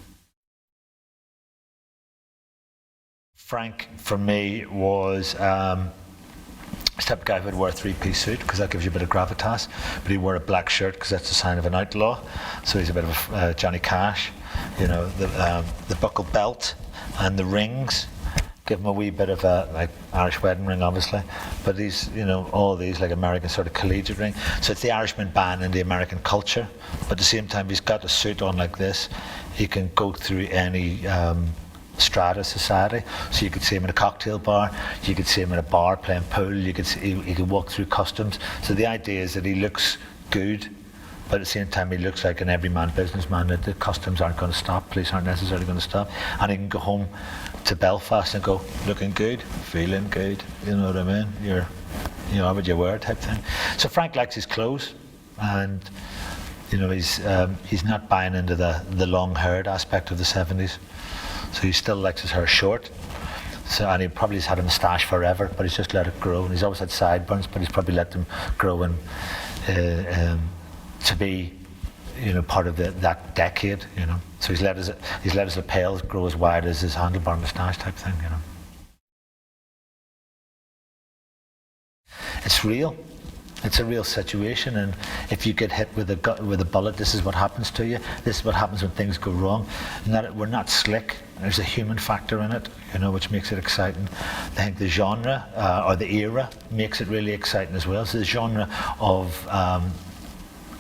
Frank, for me, was the type of guy who would wear a three-piece suit, because that gives you a bit of gravitas, but he'd wear a black shirt because that's a sign of an outlaw, so he's a bit of a Johnny Cash. You know, the buckled belt and the rings give him a wee bit of a, like, Irish wedding ring, obviously, but these, you know, all these, like, American sort of collegiate ring. So it's the Irishman band in the American culture, but at the same time he's got a suit on like this. He can go through any strata society, so you could see him in a cocktail bar, you could see him in a bar playing pool, you could see he could walk through customs. So the idea is that he looks good, but at the same time he looks like an everyman businessman, that the customs aren't going to stop, police aren't necessarily going to stop, and he can go home to Belfast and go, looking good, feeling good, you know what I mean? You're, you know, would you wear type thing. So Frank likes his clothes, and you know, he's not buying into the long-haired aspect of the 70s. So he still likes his hair short. So, and he probably has had a moustache forever, but he's just let it grow. And he's always had sideburns, but he's probably let them grow in, to be, you know, part of that decade, you know. So he's let his lapels grow as wide as his handlebar moustache type thing, you know. It's real. It's a real situation, and if you get hit with a bullet, this is what happens to you. This is what happens when things go wrong. We're not slick. There's a human factor in it, you know, which makes it exciting. I think the genre or the era makes it really exciting as well. So the genre of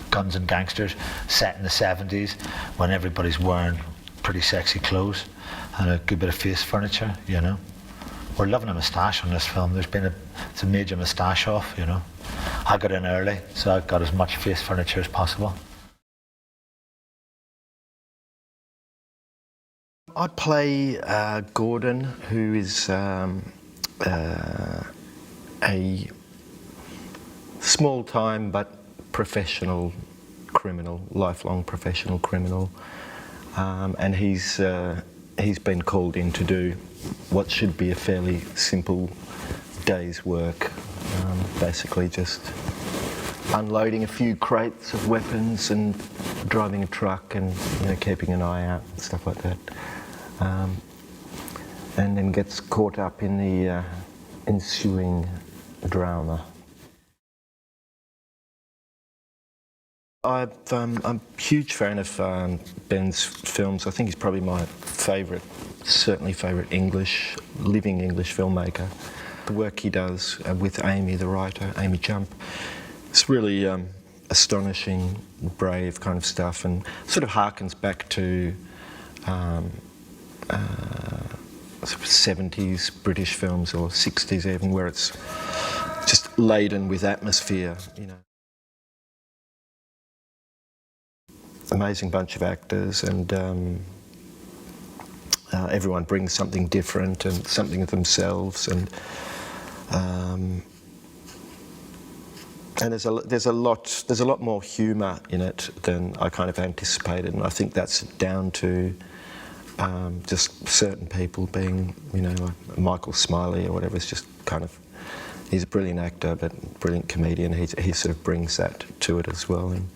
guns and gangsters set in the 70s, when everybody's wearing pretty sexy clothes and a good bit of face furniture, you know. We're loving a moustache on this film. It's a major moustache off, you know. I got in early, so I got as much face furniture as possible. I play Gordon, who is a small-time but professional criminal, lifelong professional criminal, and he's been called in to do what should be a fairly simple day's work, basically just unloading a few crates of weapons and driving a truck and, you know, keeping an eye out and stuff like that, and then gets caught up in the ensuing drama. I'm a huge fan of Ben's films. I think he's probably my certainly favourite living English filmmaker. The work he does with Amy, the writer, Amy Jump, it's really astonishing, brave kind of stuff, and sort of harkens back to sort of 70s British films, or 60s even, where it's just laden with atmosphere, you know. Amazing bunch of actors, and everyone brings something different and something of themselves, and there's a lot more humour in it than I kind of anticipated, and I think that's down to just certain people being, you know, like Michael Smiley or whatever. It's just kind of, he's a brilliant actor, but brilliant comedian. He sort of brings that to it as well. And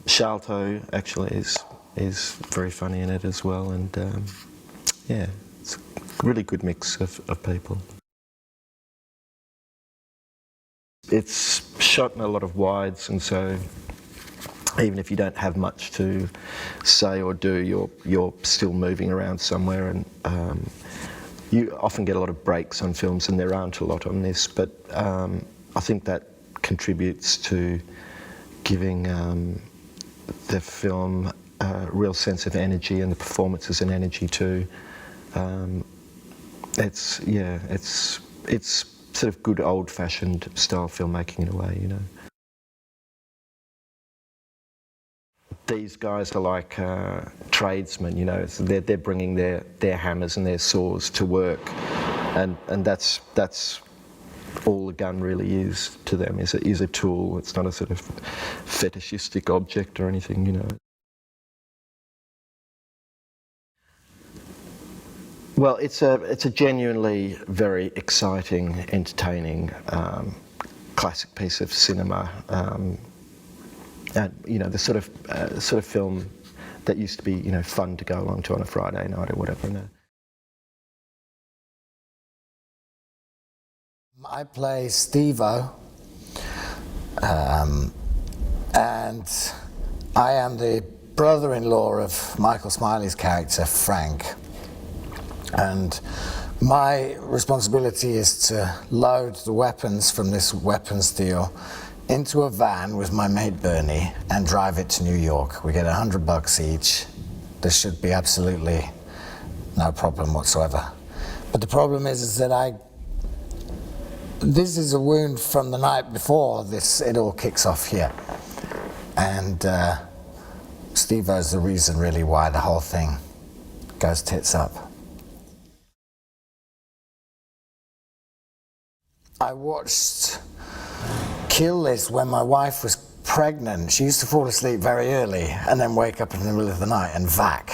Shalto actually is very funny in it as well, and yeah, it's a really good mix of people. It's shot in a lot of wides, and so even if you don't have much to say or do, you're still moving around somewhere, and you often get a lot of breaks on films, and there aren't a lot on this, but I think that contributes to giving the film a real sense of energy, and the performances and energy too. It's sort of good old-fashioned style filmmaking in a way, you know. these guys are like tradesmen, you know. So they're bringing their hammers and their saws to work, and that's all the gun really is to them, is a tool. It's not a sort of fetishistic object or anything, you know. Well, it's a genuinely very exciting, entertaining, classic piece of cinema, and you know, the sort of film that used to be, you know, fun to go along to on a Friday night or whatever. You know. I play Steve-O, and I am the brother-in-law of Michael Smiley's character, Frank. And my responsibility is to load the weapons from this weapons deal into a van with my mate Bernie and drive it to New York. We get $100 each. There should be absolutely no problem whatsoever. But the problem is that this is a wound from the night before it all kicks off here. And Steve-O is the reason really why the whole thing goes tits up. I watched Kill List when my wife was pregnant. She used to fall asleep very early and then wake up in the middle of the night and vac.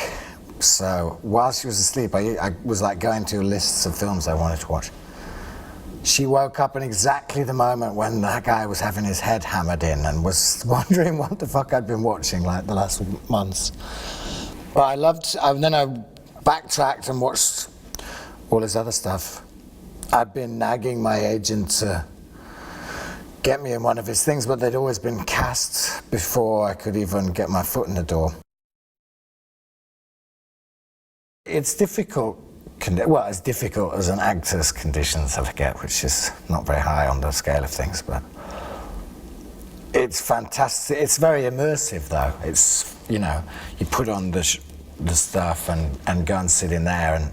So while she was asleep, I was like going through lists of films I wanted to watch. She woke up in exactly the moment when that guy was having his head hammered in and was wondering what the fuck I'd been watching like the last months. But then I backtracked and watched all his other stuff. I'd been nagging my agent to get me in one of his things, but they'd always been cast before I could even get my foot in the door. It's difficult, well, as difficult as an actor's conditions have to get, which is not very high on the scale of things, but it's fantastic. It's very immersive though. It's, you know, you put on the stuff and go and sit in there, and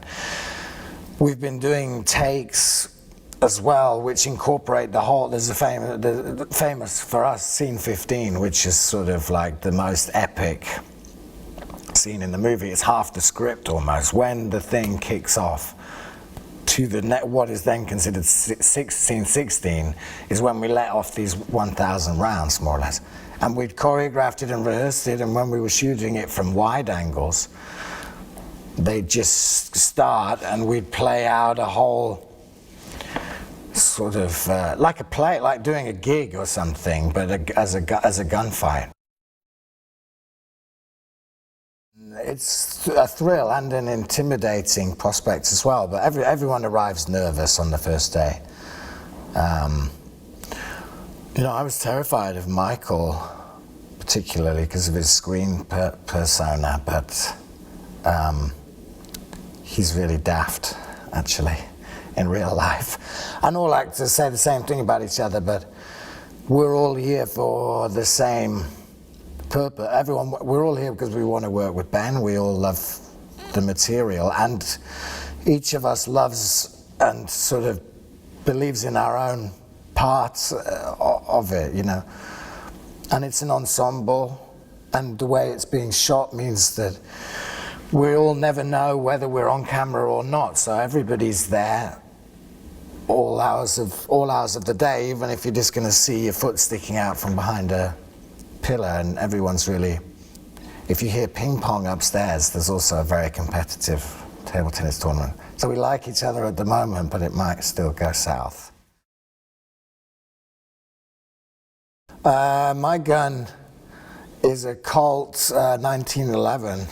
we've been doing takes as well, which incorporate the whole. There's the famous for us scene 15, which is sort of like the most epic scene in the movie. It's half the script almost. When the thing kicks off to what is then considered scene 16 is when we let off these 1,000 rounds, more or less. And we'd choreographed it and rehearsed it, and when we were shooting it from wide angles, they'd just start and we'd play out a whole sort of like a play, like doing a gig or something, but as a gunfight. It's a thrill and an intimidating prospect as well, but everyone arrives nervous on the first day. You know, I was terrified of Michael, particularly because of his screen persona, but he's really daft, actually, in real life. And all actors say the same thing about each other, but we're all here for the same purpose. We're all here because we want to work with Ben. We all love the material, and each of us loves and sort of believes in our own parts of it, you know. And it's an ensemble, and the way it's being shot means that we all never know whether we're on camera or not, so everybody's there all hours of the day, even if you're just going to see your foot sticking out from behind a pillar, and everyone's really, if you hear ping pong upstairs, there's also a very competitive table tennis tournament. So we like each other at the moment, but it might still go south. My gun is a Colt 1911,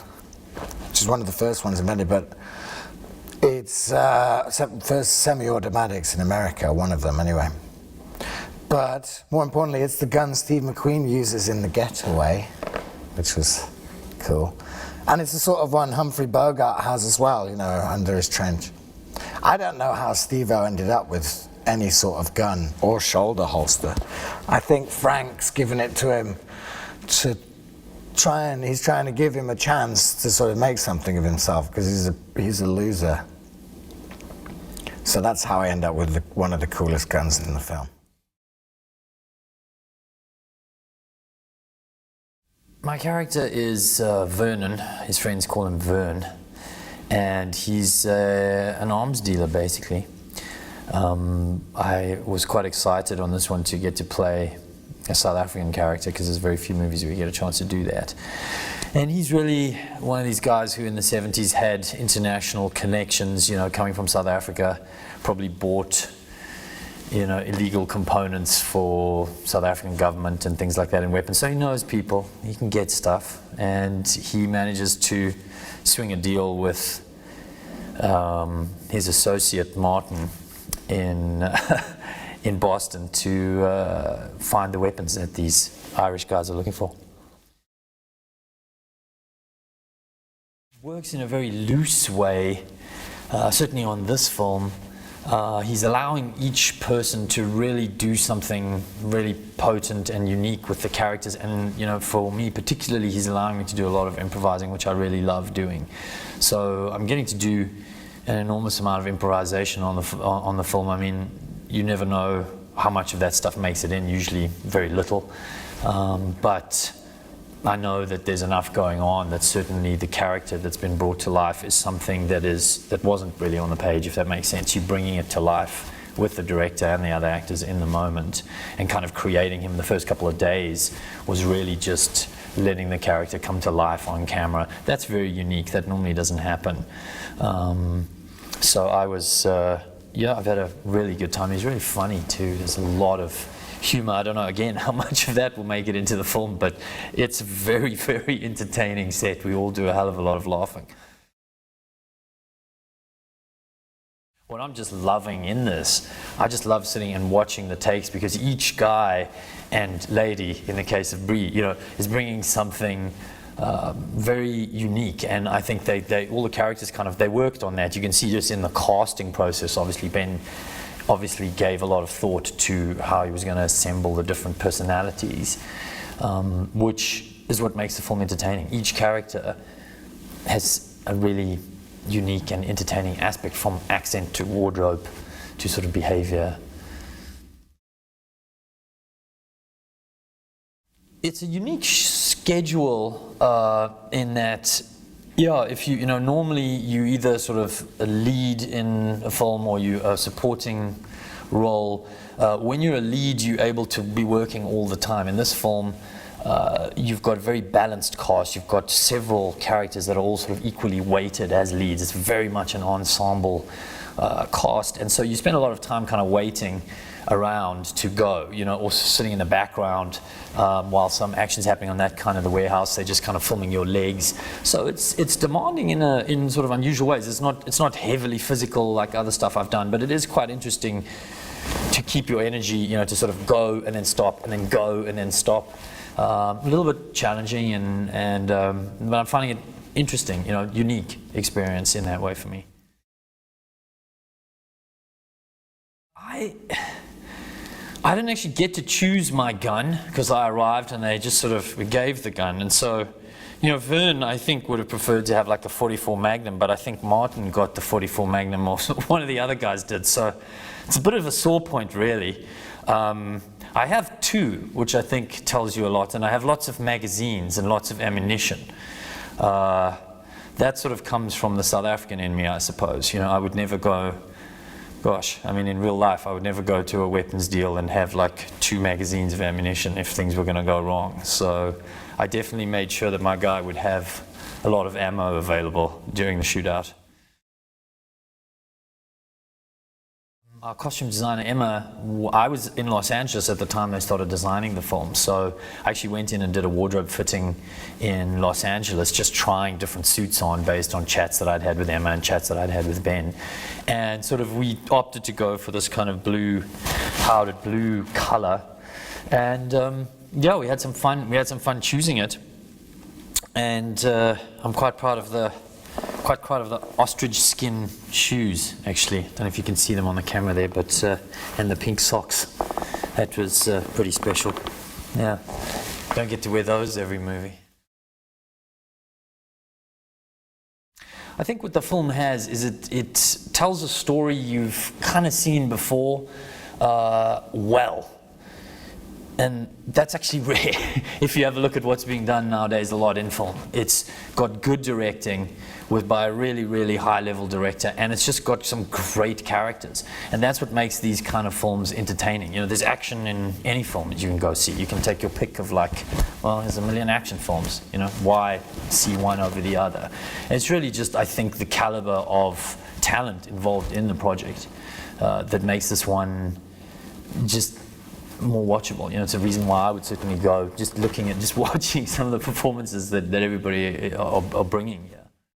which is one of the first ones invented, but it's first semi-automatics in America, one of them anyway. But more importantly, it's the gun Steve McQueen uses in The Getaway, which was cool. And it's the sort of one Humphrey Bogart has as well, you know, under his trench. I don't know how Steve-O ended up with any sort of gun or shoulder holster. I think Frank's given it to him to he's trying to give him a chance to sort of make something of himself, because he's a loser. So that's how I end up with one of the coolest guns in the film. My character is Vernon. His friends call him Vern, and he's an arms dealer basically. I was quite excited on this one to get to play a South African character because there's very few movies where you get a chance to do that. And he's really one of these guys who in the 70s had international connections, you know, coming from South Africa, probably bought, you know, illegal components for South African government and things like that in weapons. So he knows people, he can get stuff, and he manages to swing a deal with his associate Martin in in Boston to find the weapons that these Irish guys are looking for. Works in a very loose way, certainly on this film. He's allowing each person to really do something really potent and unique with the characters, and you know, for me particularly, he's allowing me to do a lot of improvising, which I really love doing. So I'm getting to do an enormous amount of improvisation on the film. I mean, you never know how much of that stuff makes it in, usually very little, but I know that there's enough going on that certainly the character that's been brought to life is something that wasn't really on the page, if that makes sense. You're bringing it to life with the director and the other actors in the moment, and kind of creating him. The first couple of days was really just letting the character come to life on camera. That's very unique. That normally doesn't happen. So I was, yeah, I've had a really good time. He's really funny too. There's a lot of humor. I don't know, again, how much of that will make it into the film, but it's a very, very entertaining set. We all do a hell of a lot of laughing. What I'm just loving in this, I just love sitting and watching the takes, because each guy and lady, in the case of Bree, you know, is bringing something very unique, and I think all the characters kind of, they worked on that. You can see just in the casting process, obviously Ben obviously gave a lot of thought to how he was going to assemble the different personalities, which is what makes the film entertaining. Each character has a really unique and entertaining aspect, from accent to wardrobe to sort of behavior. It's a unique schedule in that, yeah, if you know, normally you either sort of a lead in a film or you are a supporting role. When you're a lead, you're able to be working all the time. In this film, you've got a very balanced cast. You've got several characters that are all sort of equally weighted as leads. It's very much an ensemble cast, and so you spend a lot of time kind of waiting around to go, you know, or sitting in the background while some action's happening on that kind of the warehouse. They're just kind of filming your legs. So it's demanding in sort of unusual ways. It's not heavily physical like other stuff I've done, but it is quite interesting to keep your energy, you know, to sort of go and then stop and then go and then stop. A little bit challenging, but I'm finding it interesting, you know, unique experience in that way for me. I didn't actually get to choose my gun, because I arrived and they just sort of gave the gun. And so, you know, Vern, I think, would have preferred to have like the 44 Magnum, but I think Martin got the 44 Magnum, or one of the other guys did. So it's a bit of a sore point, really. I have two, which I think tells you a lot, and I have lots of magazines and lots of ammunition. That sort of comes from the South African in me, I suppose. You know, I would never go, gosh, I mean, in real life, I would never go to a weapons deal and have like 2 magazines of ammunition if things were going to go wrong. So I definitely made sure that my guy would have a lot of ammo available during the shootout. Our costume designer, Emma, I was in Los Angeles at the time they started designing the film, so I actually went in and did a wardrobe fitting in Los Angeles, just trying different suits on based on chats that I'd had with Emma and chats that I'd had with Ben. And sort of we opted to go for this kind of blue, powdered blue color. And yeah, we had some fun. We had some fun choosing it. And I'm quite proud of the ostrich skin shoes, actually. Don't know if you can see them on the camera there, but and the pink socks. That was pretty special. Yeah, don't get to wear those every movie. I think what the film has is it tells a story you've kind of seen before, well. And that's actually rare. If you have a look at what's being done nowadays a lot in film, it's got good directing by a really, really high-level director, and it's just got some great characters. And that's what makes these kind of films entertaining. You know, there's action in any film that you can go see. You can take your pick of, like, well, there's a million action films. You know, why see one over the other? And it's really just, I think, the caliber of talent involved in the project that makes this one just more watchable. You know, it's a reason why I would certainly go just watching some of the performances that everybody are bringing. Yeah.